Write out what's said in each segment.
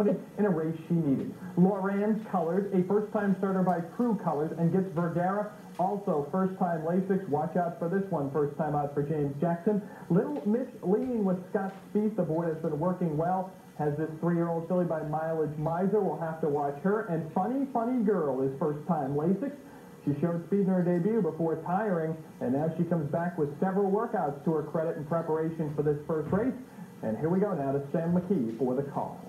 in a race she needed. Lorenz Colors, a first-time starter by True Colors, and gets Vergara, also first-time Lasix. Watch out for this one, first time out for James Jackson. Little Miss leading with Scott Spieth. The board has been working well. Has this 3-year-old filly by Mileage Miser. We'll have to watch her. And Funny Girl is first-time Lasix. She showed speed in her debut before tiring, and now she comes back with several workouts to her credit in preparation for this first race. And here we go now to Sam McKee for the call.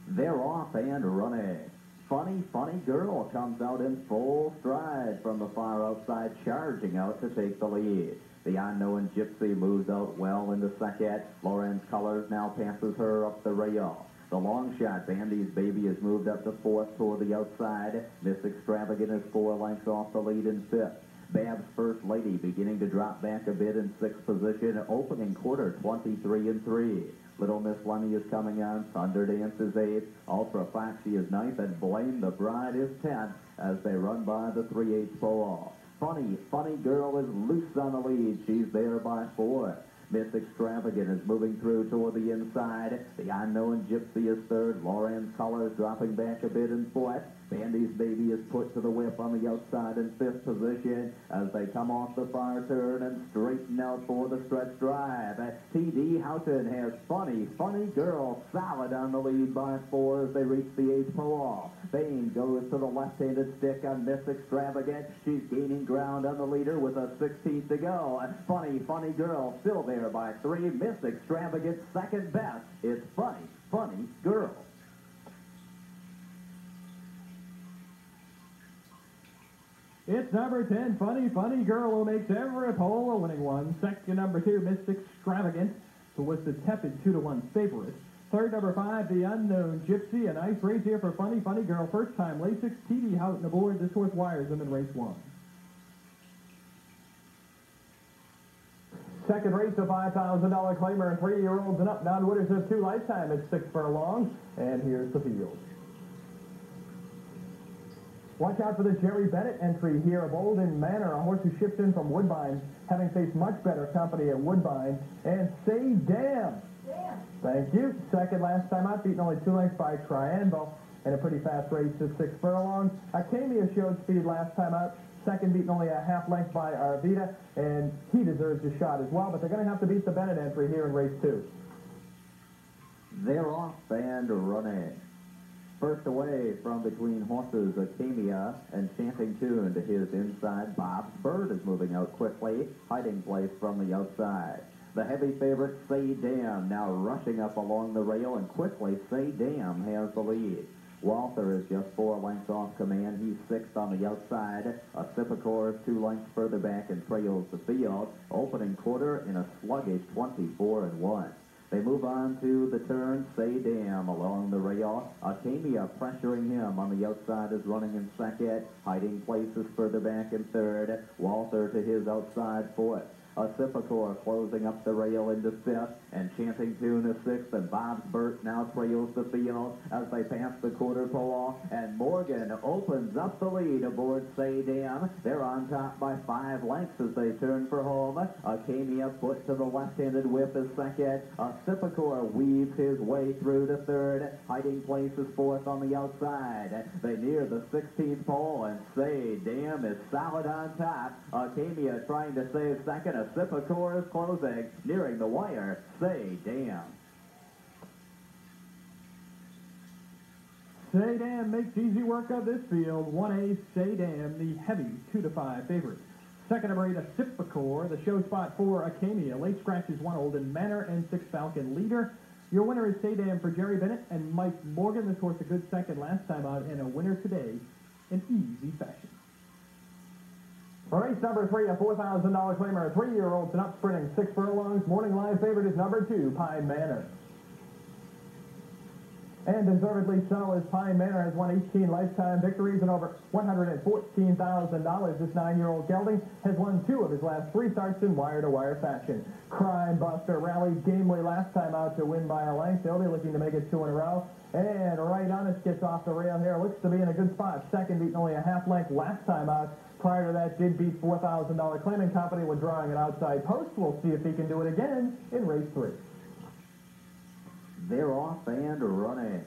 They're off and running. Funny Girl comes out in full stride from the far outside, charging out to take the lead. The Unknown Gypsy moves out well into second. Lorenz Colors now passes her up the rail. The long shot, Bandy's Baby, has moved up to fourth toward the outside. Miss Extravagant is 4 lengths off the lead in fifth. Bab's First Lady beginning to drop back a bit in sixth position. Opening quarter, 23-3. Little Miss Lenny is coming on. Thunderdance is 8th. Ultra Foxy is 9th. And Blame the Bride is 10th as they run by the 3/8 pole. Funny Girl is loose on the lead. She's there by 4. Miss Extravagant is moving through toward the inside. The Unknown Gypsy is 3rd. Lorenz Colors dropping back a bit in 4th. Bandy's Baby is put to the whip on the outside in 5th position as they come off the far turn and straighten out for the stretch drive. T.D. Houghton has Funny Girl solid on the lead by 4 as they reach the 8th pole. Bain goes to the left-handed stick on Miss Extravagant. She's gaining ground on the leader with a 16th to go. Funny Girl still there by 3. Miss Extravagant second best. It's Funny Girl. It's number 10, Funny Girl, who makes every pole a winning one. Second, number 2, Miss Extravagant, who was the tepid 2-1 favorite. Third, number 5, The Unknown Gypsy. A nice race here for Funny Girl. First time Lasix. T.D. Houghton aboard. This horse wires them in race 1. Second race, a $5,000 claimer, 3-year-olds and up. Non-winners of 2 lifetime at 6 furlongs. And here's the field. Watch out for the Jerry Bennett entry here of Olden Manor, a horse who shipped in from Woodbine, having faced much better company at Woodbine. And Say Damn. Thank you. Second last time out, beaten only 2 lengths by Triangle, and a pretty fast race at 6 furlongs. Acamia showed speed last time out. Second, beaten only a half length by Arvita, and he deserves a shot as well, but they're going to have to beat the Bennett entry here in race 2. They're off and running. First away from between horses, Acamia and Chanting Tune to his inside. Bob's Bird is moving out quickly, hiding place from the outside. The heavy favorite, Say Damn, now rushing up along the rail, and quickly Say Damn has the lead. Walther is just 4 lengths off command. He's 6th on the outside. Acipicor is 2 lengths further back and trails the field. Opening quarter in a sluggish 24-1. They move on to the turn. Say Damn along the rail. Acamia pressuring him on the outside is running in second. Hiding places further back in third. Walther to his outside 4th. Acipicor closing up the rail into 5th, and Chanting Tune is 6th, and Bob's Burt now trails the field as they pass the quarter pole, and Morgan opens up the lead aboard Say Damn. They're on top by 5 lengths as they turn for home. Acamia put to the left-handed whip is second. Acipicor weaves his way through to third. Hiding place is 4th on the outside. They near the 16th pole, and Say Damn is solid on top. Acamia trying to save second. Acipicor is closing, nearing the wire. Say Damn. Say Damn makes easy work of this field. 1A, Say Damn, the heavy 2-5 favorite. Second, number 8, Acipicor. The show spot for Acamia. Late scratches 1, Olden Manor, and 6, Falcon Leader. Your winner is Say Damn for Jerry Bennett and Mike Morgan. This horse a good second last time out, and a winner today in easy fashion. Race number 3, a $4,000 claimer, 3-year-olds and up, sprinting 6 furlongs. Morning live favorite is number 2, Pine Manor. And deservedly so, as Pine Manor has won 18 lifetime victories and over $114,000. This 9-year-old gelding has won 2 of his last 3 starts in wire-to-wire fashion. Crime Buster rallied gamely last time out to win by a length. They'll be looking to make it 2 in a row. And Right Honest gets off the rail here. Looks to be in a good spot. Second, beaten only a half length last time out. Prior to that, did beat $4,000 Claiming Company when drawing an outside post. We'll see if he can do it again in race 3. They're off and running.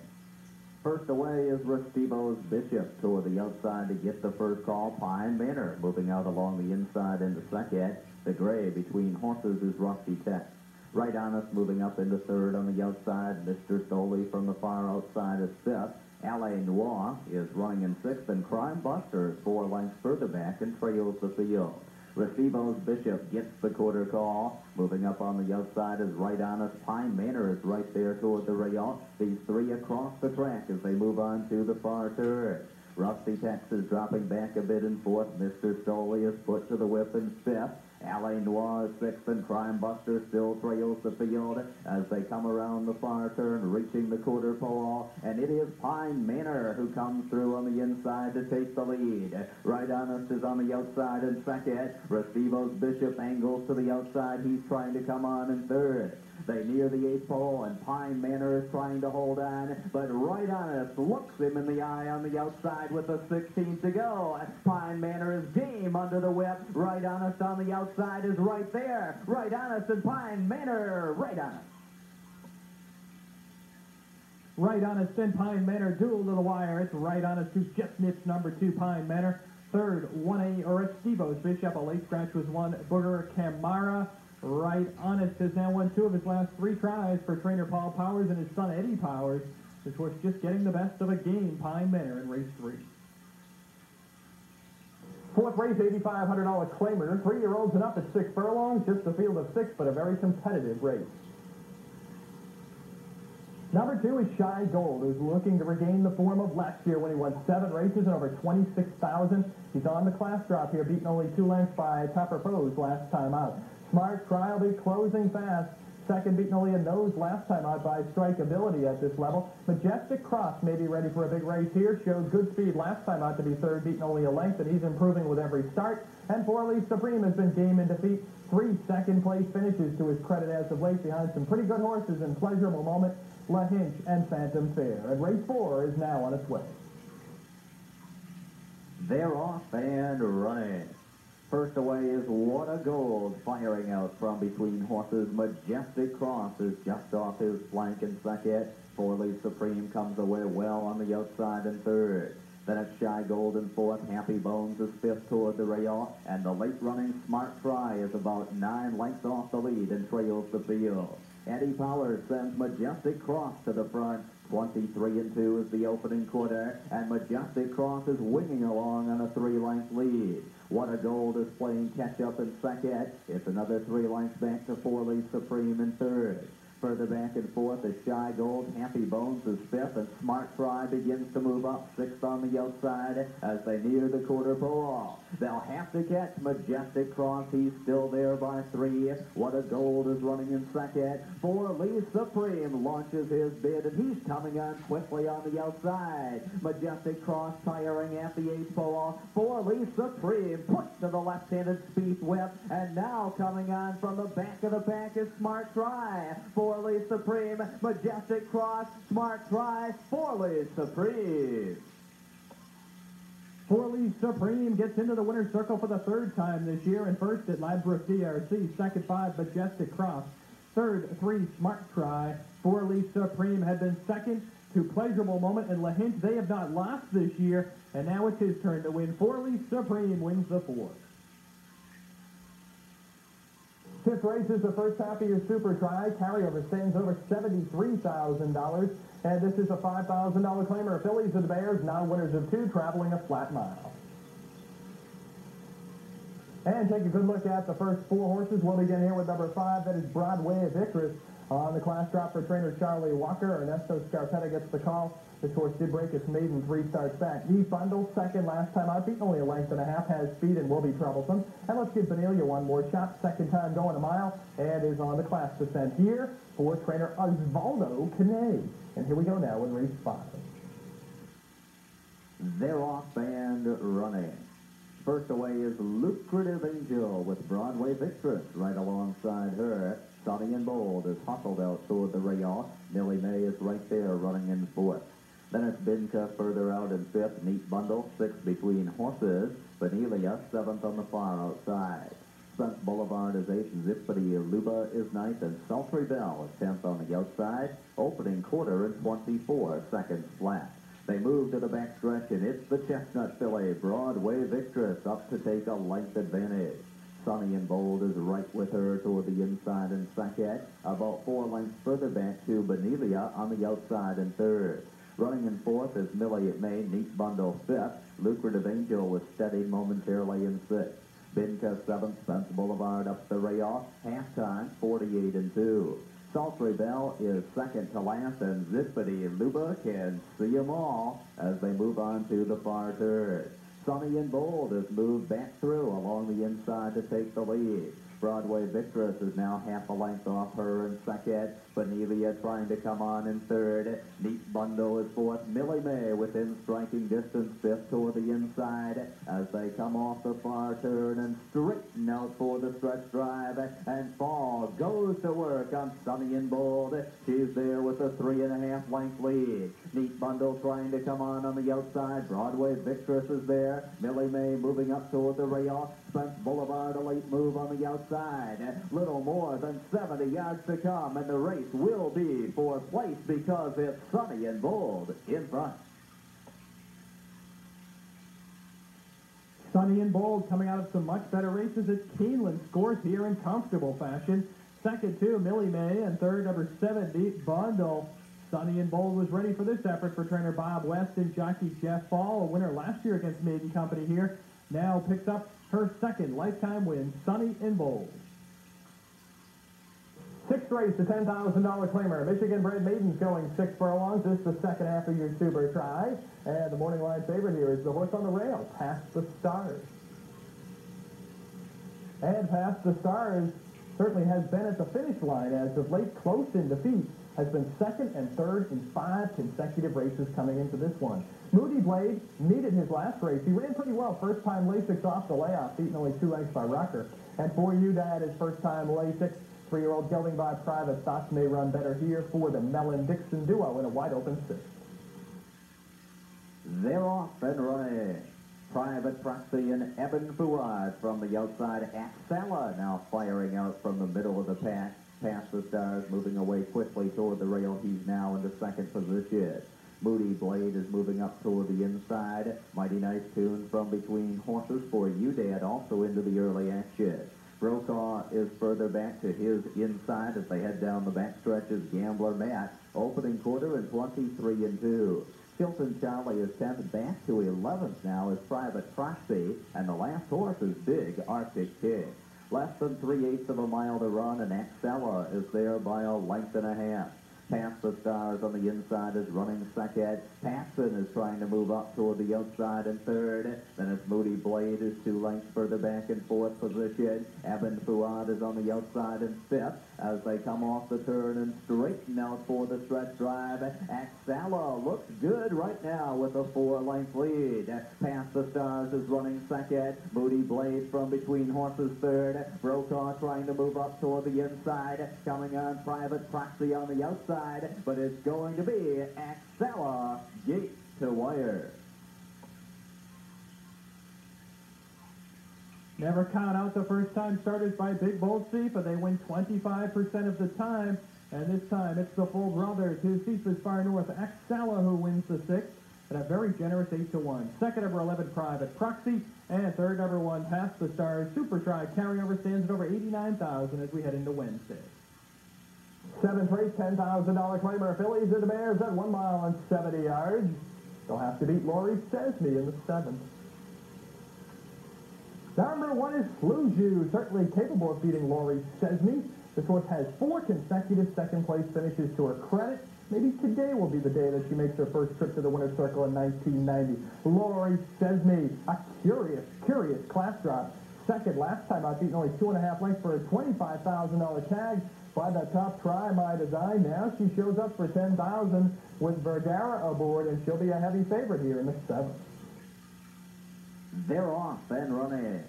First away is Restivo's Bishop toward the outside to get the first call. Pine Manor moving out along the inside into second. The gray between horses is Rusty Tech. Right on us moving up into third on the outside. Mr. Stoley from the far outside is fifth. L.A. Noir is running in sixth, and Crime Buster is 4 lengths further back and trails the field. Restivo's Bishop gets the quarter call. Moving up on the outside is Right on us. Pine Manor is right there toward the rail. These 3 across the track as they move on to the far third. Rusty Tex is dropping back a bit in fourth. Mr. Stoley is put to the whip in fifth. L.A. Noir is sixth, and Crime Buster still trails the field as they come around the far turn, reaching the quarter pole. And it is Pine Manor who comes through on the inside to take the lead. Right on us is on the outside in second. Restivo's Bishop angles to the outside. He's trying to come on in third. They near the 8th pole, and Pine Manor is trying to hold on, but Right on us looks him in the eye on the outside with a 16th to go. Pine Manor is game under the whip. Right on us on the outside is right there. Right on us and Pine Manor. Right on us. Right on us and Pine Manor duel to the wire. It's Right on us who just nips number 2 Pine Manor. Third, 1A Restivo's Bishop. A late scratch was 1 Booger Camara. Right Honest has now won 2 of his last 3 tries for trainer Paul Powers and his son Eddie Powers. This horse just getting the best of a game, Pine Manor in race 3. Fourth race, $8,500 claimer. 3-year-olds and up at 6 furlongs. Just a field of 6, but a very competitive race. Number 2 is Shy Gold, who's looking to regain the form of last year when he won 7 races and over 26,000. He's on the class drop here, beaten only 2 lengths by Tougher Foes last time out. Smart Try will be closing fast. Second, beaten only a nose last time out by Strikeability at this level. Majestic Cross may be ready for a big race here. Showed good speed last time out to be third, beaten only a length, and he's improving with every start. And 4 Leaf Supreme has been game in defeat. 3 second-place finishes to his credit as of late behind some pretty good horses in Pleasurable Moment, La Hinch, and Phantom Fair. And race 4 is now on its way. They're off and running. First away is What a Gold, firing out from between horses. Majestic Cross is just off his flank in second. 4 Leaf Supreme comes away well on the outside in third. Then it's Shy Gold in fourth. Happy Bones is fifth toward the rail. And the late-running Smart Try is about 9 lengths off the lead and trails the field. Eddie Powers sends Majestic Cross to the front. 23-2 is the opening quarter, and Majestic Cross is winging along on a 3-length lead. What a Gold is playing catch-up in second. It's another 3 lengths back to 4 Leaf Supreme in third. Further back and forth is Shy Gold. Happy Bones is fifth, and Smart Try begins to move up sixth on the outside as they near the quarter pole. They'll have to catch Majestic Cross. He's still there by 3. What a Gold is running in second. 4 Leaf Supreme launches his bid, and he's coming on quickly on the outside. Majestic Cross tiring at the 8th pole. 4 Leaf Supreme pushed to the left-handed speed whip, and now coming on from the back of the pack is Smart Try. 4 Leaf Supreme, Majestic Cross, Smart Try, 4 Leaf Supreme. 4 Leaf Supreme gets into the winner's circle for the 3rd time this year, and first at Ladbroke DRC, second 5 Majestic Cross, third 3 Smart Try. 4 Leaf Supreme had been second to Pleasurable Moment and La Hinch. They have not lost this year, and now it's his turn to win. 4 Leaf Supreme wins the 4th. 5th race is the first half of your Super Try. Carryover stands over $73,000. And this is a $5,000 claimer. Phillies and Bears, now winners of 2, traveling a flat mile. And take a good look at the first 4 horses. We'll begin here with number 5. That is Broadway of Icarus. On the class drop for trainer Charlie Walker. Ernesto Scarpetta gets the call. This horse did break its maiden 3 starts back. The Bundle, second last time out, beaten only a length and a half, has speed and will be troublesome. And let's give Benelia one more shot. Second time going a mile, and is on the class descent here for trainer Osvaldo Canay. And here we go now in race 5. They're off and running. First away is Lucrative Angel with Broadway Victress right alongside her. Sunny and Bold is hustled out toward the rail. Millie May is right there running in 4th. Then it's Binka further out in 5th. Neat Bundle, 6th between horses. Benelia, 7th on the far outside. Spence Boulevard is 8th, Zippity Luba is 9th, and Sultry Bell is 10th on the outside. Opening quarter in 24 seconds flat. They move to the backstretch, and it's the Chestnut filly, Broadway Victress, up to take a length advantage. Sunny and Bold is right with her toward the inside in second. About 4 lengths further back to Benelia on the outside in third. Running in fourth is Millie May, Neat Bundle fifth. Lucrative Angel was steadied momentarily in sixth. Binka seventh, Spence Boulevard up the rail. Halftime, 48-2. Sultry Bell is second to last, and Zippity Luba can see them all as they move on to the far third. Sunny and Bold has moved back through along the inside to take the lead. Broadway Victress is now half a length off her in second. Benelia trying to come on in third. Neat Bundle is fourth. Millie May within striking distance, fifth toward the inside as they come off the far turn and straighten out for the stretch drive. And Fall goes to work on Sunny and Bold. She's there with a 3.5 length lead. Neat Bundle trying to come on the outside. Broadway Victress is there. Millie May moving up toward the rail. Spence Boulevard a late move on the outside. Little more than 70 yards to come, and the race will be for place because it's Sunny and Bold in front. Sunny and Bold coming out of some much better races at Keeneland scores here in comfortable fashion. Second to Millie May, and third number 7, Neat Bundle. Sunny and Bold was ready for this effort for trainer Bob West and jockey Jeff Fall, a winner last year against Maiden Company here. Now picks up her second lifetime win, Sunny and Bold. Sixth race, the $10,000 claimer. Michigan-bred maidens going 6 furlongs. This is the second half of your Super Try. And the morning line favorite here is the horse on the rail, Past the Stars. And Past the Stars certainly has been at the finish line as of late, close in defeat. Has been second and third in 5 consecutive races coming into this one. Moody Blade needed his last race. He ran pretty well. First time Lasix off the layoff, beaten only 2 lengths by Rucker. And for you, Dad, his first time Lasix. 3-year-old gelding by Private Thoughts may run better here for the Mellon-Dixon duo in a wide open 6. They're off and running. Private Proxy and Evan Fuad from the outside. Axella now firing out from the middle of the pack. Past the Stars moving away quickly toward the rail. He's now into second position. Moody Blade is moving up toward the inside. Mighty Nice Tune from between horses for you, Dad, also into the early action. Brokaw is further back to his inside as they head down the backstretch as Gambler Matt. Opening quarter in 23-2. Chilton Charlie is 10th, back to 11th now as Private Proxy, and the last horse is Big Arctic King. Less than 3/8 of a mile to run, and Axella is there by a length and a half. Past the Stars on the inside is running second. Paxson is trying to move up toward the outside in third. Then it's Moody Blade is 2 lengths further back in fourth position. Evan Fuad is on the outside in fifth as they come off the turn and straighten out for the stretch drive. Axella looks good right now with a 4-length lead. Past the Stars is running second. Moody Blade from between horses third. Brokaw trying to move up toward the inside. Coming on Private Proxy on the outside. But it's going to be Axella gate to wire. Never count out the first-time starters by Big Bold Chief, but they win 25% of the time. And this time it's the full brothers. His seat is far north, Axella, who wins the 6th at a very generous 8-1. Second, number 11, Private Proxy. And third, number 1, Past the Stars. Super Try carryover stands at over 89,000 as we head into Wednesday. 7th race, $10,000 claimer. Fillies and the Bears at 1 mile and 70 yards. They'll have to beat Laurie Chesney in the 7th. Number 1 is Fluju, certainly capable of beating Laurie Chesney. This horse has 4 consecutive second-place finishes to her credit. Maybe today will be the day that she makes her first trip to the winner's circle in 1990. Laurie Chesney, a curious class drop. Second, last time out, beating only 2.5 lengths for a $25,000 tag. By the top try, My Design. Now she shows up for $10,000 with Vergara aboard, and she'll be a heavy favorite here in the 7th. They're off and running.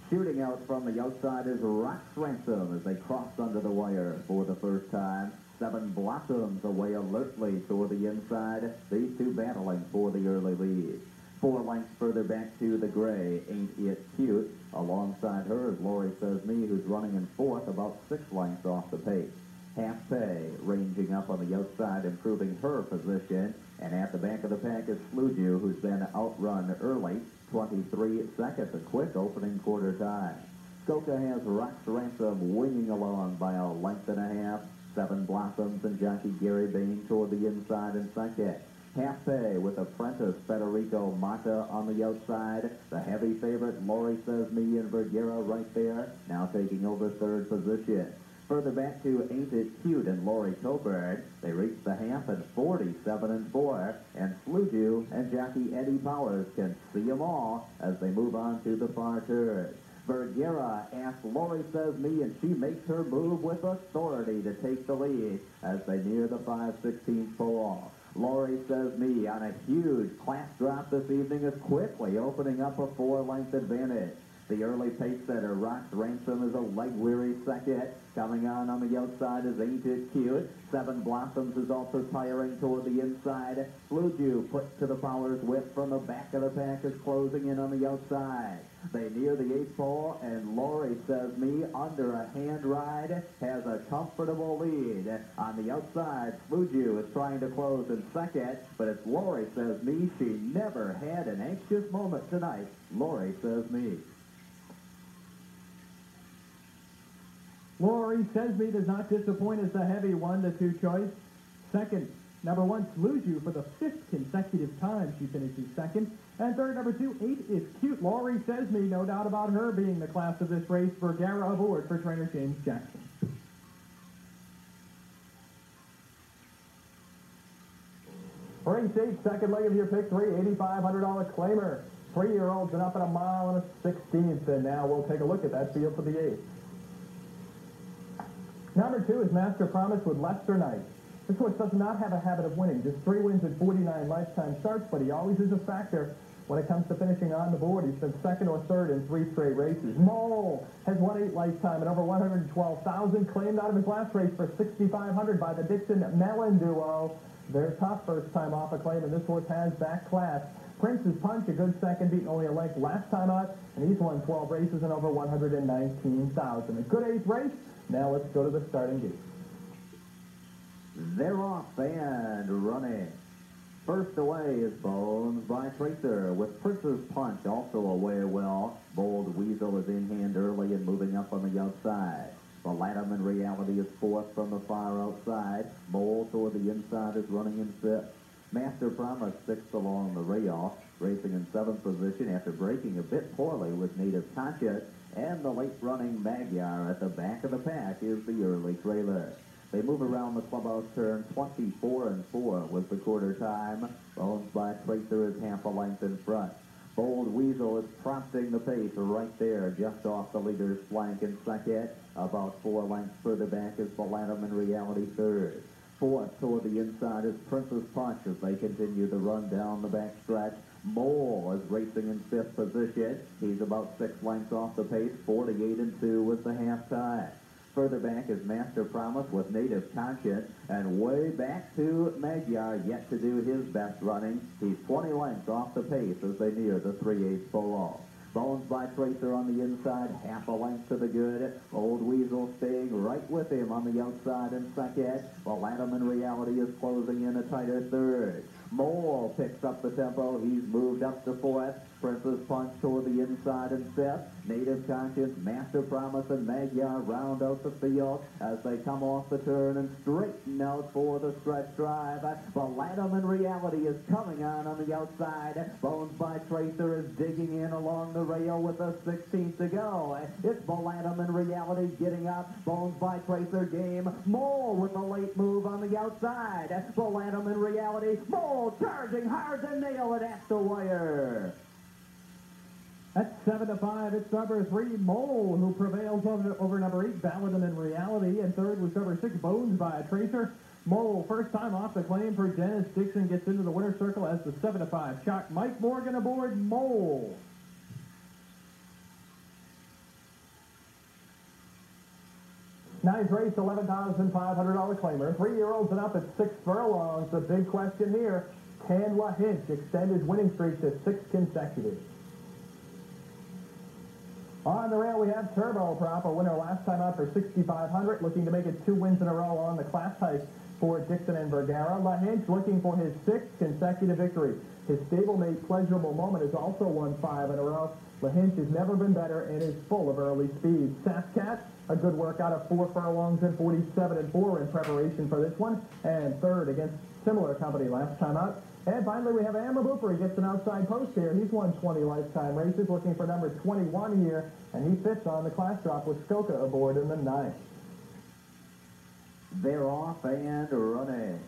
Shooting out from the outside is Rock's Ransom as they cross under the wire for the first time. 7 Blossoms away alertly toward the inside. These two battling for the early lead. 4 lengths further back to the gray, Ain't It Cute. Alongside her is Lori Says Me, who's running in 4th, about 6 lengths off the pace. Half Pay ranging up on the outside, improving her position. And at the back of the pack is Sluju, who's been outrun early, 23 seconds, a quick opening quarter time. Skoka has Rock's Ransom winging along by a length and a half. 7 Blossoms and jockey Gary Bain toward the inside in second. Half Pay with apprentice Federico Mata on the outside. The heavy favorite Lori Says Me and Vergara right there, now taking over 3rd position. Further back to Ain't It Cute and Lori Coburn. They reach the half at 47-4, and Sluju and jockey Eddie Powers can see them all as they move on to the far turn. Vergara asks Lori Says Me, and she makes her move with authority to take the lead as they near the 5/16 pole. Lori Says Me on a huge class drop this evening is quickly opening up a 4-length advantage. The early pace setter, Rock's Ransom, is a leg-weary second. Coming on the outside is Ain't It Cute. 7 Blossoms is also tiring toward the inside. Sluju put to the Powers whip from the back of the pack is closing in on the outside. They near the 8th pole, and Lori Says Me, under a hand ride, has a comfortable lead. On the outside, Sluju is trying to close in second, but it's Lori Says Me. She never had an anxious moment tonight. Lori Says Me. Lori Says Me does not disappoint as the heavy 1-2 choice. Second, number 1, Sluju, for the 5th consecutive time she finishes second. And third, number 2, Ain't It Cute. Lori Says Me, no doubt about her being the class of this race. Vergara aboard for trainer James Jackson. Race 8, second leg of your pick 3, $8,500 claimer. 3-year-olds and up at 1 1/16. And now we'll take a look at that field for the 8th. Number 2 is Master Promise with Lester Knight. This horse does not have a habit of winning. Just 3 wins in 49 lifetime starts, but he always is a factor when it comes to finishing on the board. He's been 2nd or 3rd in 3 straight races. Mole has won 8 lifetime and over 112,000, claimed out of his last race for $6,500 by the Dixon Mellon duo. They're tough first time off a claim, and this horse has back class. Prince's Punch, a good second, beating only a length last time out, and he's won 12 races and over 119,000. A good 8th race. Now let's go to the starting gate. They're off and running. First away is Bones by Tracer with Prince's Punch also away well. Bold Weasel is in hand early and moving up on the outside. The Latterman Reality is 4th from the far outside. Mole toward the inside is running in 5th. Master Promise 6th along the rail, racing in 7th position after breaking a bit poorly with Native Conscious. And the late-running Magyar at the back of the pack is the early trailer. They move around the clubhouse turn. 24-4 was the quarter time. Bones by Tracer is half a length in front. Bold Weasel is prompting the pace right there, just off the leader's flank in second. About 4 lengths further back is the Latterman Reality 3rd. 4th toward the inside is Prince's Punch as they continue the run down the back stretch. Mole is racing in 5th position. He's about 6 lengths off the pace. 48-2 was the half time. Further back is Master Promise with Native Conscience, and way back to Magyar, yet to do his best running. He's 20 lengths off the pace as they near the 3/8 pole. Bones by Tracer on the inside, half a length to the good. Old Weasel staying right with him on the outside in second. The Latterman Reality is closing in a tighter 3rd. Mole picks up the tempo. He's moved up to 4th. Prince's Punch toward the inside in 5th. Native Conscience, Master Promise, and Magyar round out the field as they come off the turn and straighten out for the stretch drive. The Latterman Reality is coming on the outside. Bones by Tracer is digging in along the rail with a 16th to go. It's the Latterman Reality getting up. Bones by Tracer game. Mole with a late move on the outside. The Latterman Reality. Mole charging hard to nail it at the wire. At 7-5, it's number 3, Mole, who prevails over number 8, Baladin in Reality, and third was number 6, Bones by Tracer. Mole, first time off the claim for Dennis Dixon, gets into the winner's circle as the 7-5 chalk. Mike Morgan aboard Mole. Ninth race, $11,500 claimer. 3-year-olds and up at 6 furlongs. The big question here, Can La Hinch extend his winning streak to 6 consecutive? On the rail, we have Turbo Prop, a winner last time out for 6,500, looking to make it 2 wins in a row on the class hike for Dixon and Vergara. La Hinch looking for his 6th consecutive victory. His stablemate Pleasurable Moment has also won 5 in a row. La Hinch has never been better and is full of early speed. Sasscat, a good work out of 4 furlongs and 47-4 in preparation for this one, and third against similar company last time out. And finally, we have Amber Booper. He gets an outside post here. He's won 20 lifetime races, looking for number 21 here, and he fits on the class drop with Skoka aboard in the 9th. They're off and running.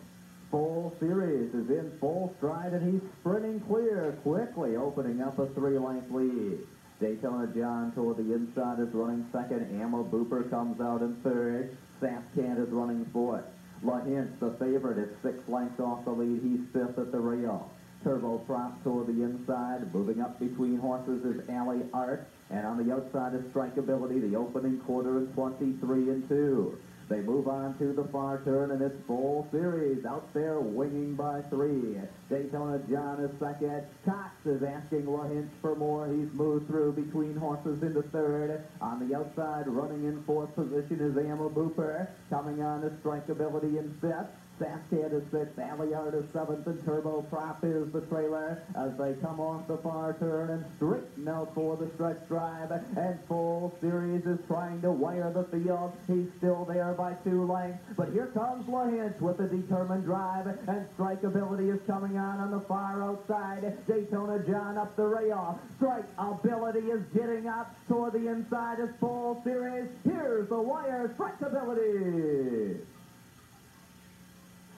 Full Series is in full stride, and he's sprinting clear, quickly opening up a 3-length lead. Daytona John toward the inside is running second. Amber Booper comes out in third. Sasscat is running fourth. La Hinch, the favorite, is 6 lengths off the lead. He's 5th at the rail. Turbo Prop toward the inside. Moving up between horses is Alley Art. And on the outside is Strikeability, the opening quarter is 23-2. They move on to the far turn, and it's Full Series out there winging by 3. Daytona John is second. Cox is asking La Hinch for more. He's moved through between horses into third. On the outside, running in 4th position is Amber Booper. Coming on is Strikeability in 5th. Sasscat is 6th, Alliard is 7th, and Turbo Prop is the trailer as they come off the far turn and straighten out for the stretch drive. And Full Series is trying to wire the field. He's still there by 2 lengths, but here comes La Hinch with a determined drive, and Strikeability is coming on the far outside. Daytona John up the rail. Strikeability is getting up toward the inside as Full Series. Here's the wire, Strikeability.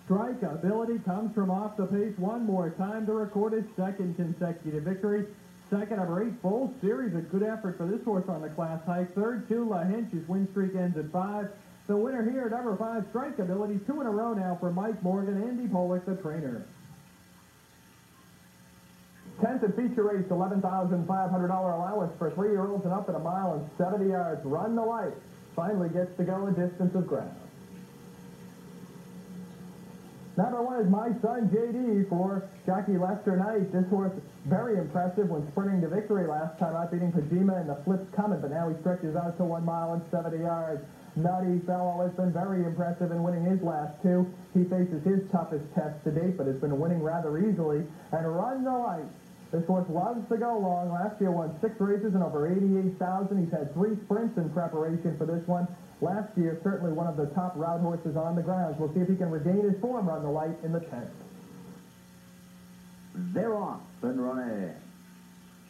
Strikeability comes from off the pace one more time to record his 2nd consecutive victory. Second, number 8, Full Series, a good effort for this horse on the class hike. Third, 2, La Hinch, his win streak ends at 5. The winner here, number 5, Strikeability, 2 in a row now for Mike Morgan, Andy Pollock, the trainer. 10th and feature race, $11,500 allowance for 3-year-olds and up at 1 mile and 70 yards. Run the Light finally gets to go a distance of ground. Number 1 is My Son JD for jockey Lester Knight. This horse very impressive when sprinting to victory last time out, beating Kojima and the Flips Coming, but now he stretches out to 1 mile and 70 yards. Nutty Fellow has been very impressive in winning his last 2. He faces his toughest test to date, but has been winning rather easily. And Run the Light. This horse loves to go long. Last year won 6 races and over 88,000. He's had 3 sprints in preparation for this one. Last year, certainly one of the top route horses on the grounds. We'll see if he can regain his form, Run the Light, in the 10th. They're off and running.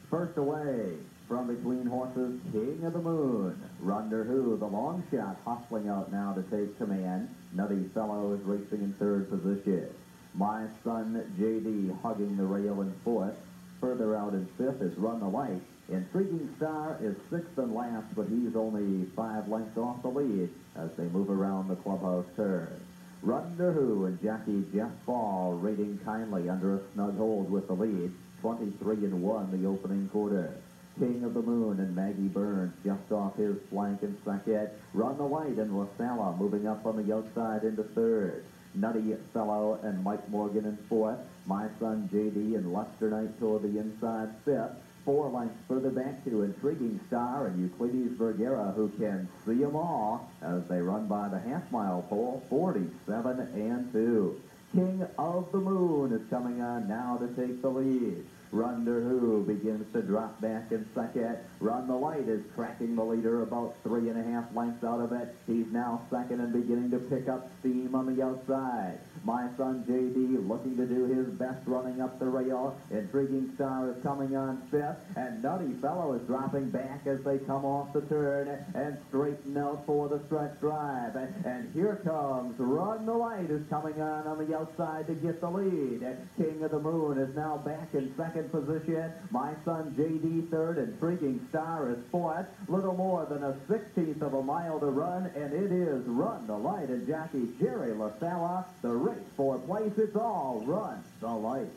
First away from between horses, King of the Moon. Runder Who, the long shot, hustling out now to take command. Nutty Fellow is racing in 3rd position. My Son JD hugging the rail in 4th. Further out in 5th is Run the Light. Intriguing Star is 6th and last, but he's only 5 lengths off the lead as they move around the clubhouse turn. Runder Who and jockey Jeff Ball rating kindly under a snug hold with the lead. 23-1 the opening quarter. King of the Moon and Maggie Burns just off his flank in second. Run the Light and La Sala moving up on the outside into 3rd. Nutty Fellow and Mike Morgan in 4th. My Son JD and Lester Knight toward the inside 5th. 4 lengths further back to Intriguing Star and Euclides Vergara, who can see them all as they run by the half-mile pole, 47-2. King of the Moon is coming on now to take the lead. Runder Who begins to drop back in second. Run the Light is tracking the leader about 3.5 lengths out of it. He's now second and beginning to pick up steam on the outside. My Son JD looking to do his best running up the rail. Intriguing Star is coming on 5th, and Nutty Fellow is dropping back as they come off the turn and straighten out for the stretch drive. And here comes Run the Light is coming on the outside to get the lead. King of the Moon is now back in second position. My Son JD 3rd. Intriguing Star is 4th. Little more than a 16th of a mile to run, and it is Run the Light and jockey Jerry LaSala. The race for place, it's all Run the Light.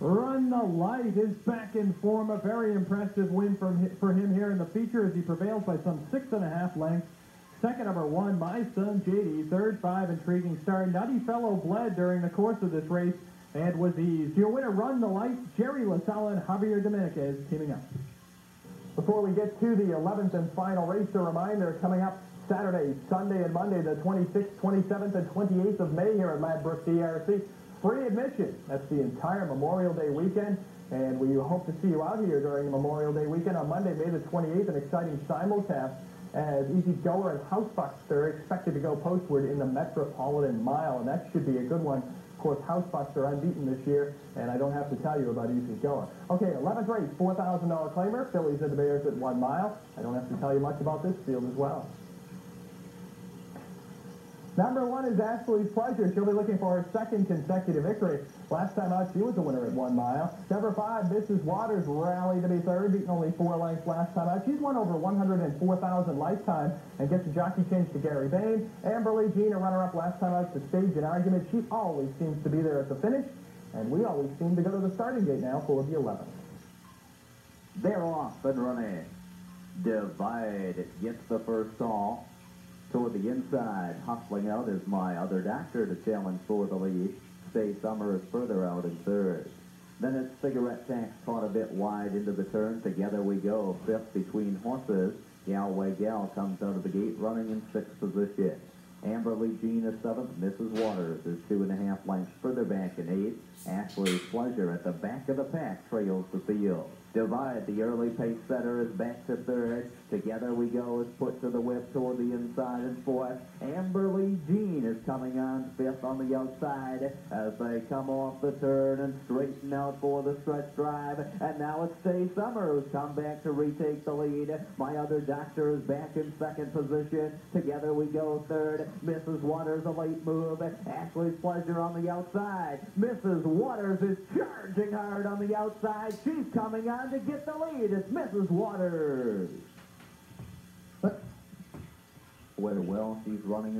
Run the Light is back in form. A very impressive win for him here in the feature as he prevails by some 6.5 lengths. Second, number 1, My Son JD. Third, 5, Intriguing Star. Nutty Fellow bled during the course of this race and was eased. Your winner, Run the Lights, Jerry LaSala and Javier Dominguez teaming up. Before we get to the 11th and final race, a reminder coming up Saturday, Sunday, and Monday, the 26th, 27th, and 28th of May here at Ladbroke DRC. Free admission. That's the entire Memorial Day weekend, and we hope to see you out here during the Memorial Day weekend. On Monday, May the 28th, an exciting simulcast as Easy Goer and Housebuster expected to go postward in the Metropolitan Mile, and that should be a good one. Of course, Housebuster unbeaten this year, and I don't have to tell you about Easy Goer. Okay, 11th race, $4,000 claimer, Phillies and the Bears at 1 mile. I don't have to tell you much about this field as well. Number 1 is Ashley's Pleasure. She'll be looking for her second consecutive victory. Last time out, she was a winner at 1 mile. Number 5, Mrs. Waters rallied to be third, beating only 4 lengths last time out. She's won over 104,000 lifetime and gets a jockey change to Gary Bain. Amberly Jean, a runner-up last time out, to stage an argument. She always seems to be there at the finish, and we always seem to go to the starting gate now for the 11th. They're off and running. Divide gets the first call. Toward the inside, hustling out is My Other Doctor to challenge for the lead. Stay Summer is further out in third. Then it's Cigarette Tax caught a bit wide into the turn. Together we go, fifth between horses. Galway Gal comes out of the gate running in sixth position. Amberly Jean is seventh. Mrs. Waters is 2.5 lengths further back in eighth. Ashley's Pleasure at the back of the pack trails the field. Divide, the early pace setter, is back to third. Together we go is put to the whip toward the inside and fourth. Amberly Jean is coming on fifth on the outside as they come off the turn and straighten out for the stretch drive. And now it's Stay Summer who's come back to retake the lead. My Other Doctor is back in second position. Together we go third. Mrs. Waters a late move. Ashley's Pleasure on the outside. Mrs. Waters is charging hard on the outside. She's coming on to get the lead. It's Mrs. Waters. Well, she's running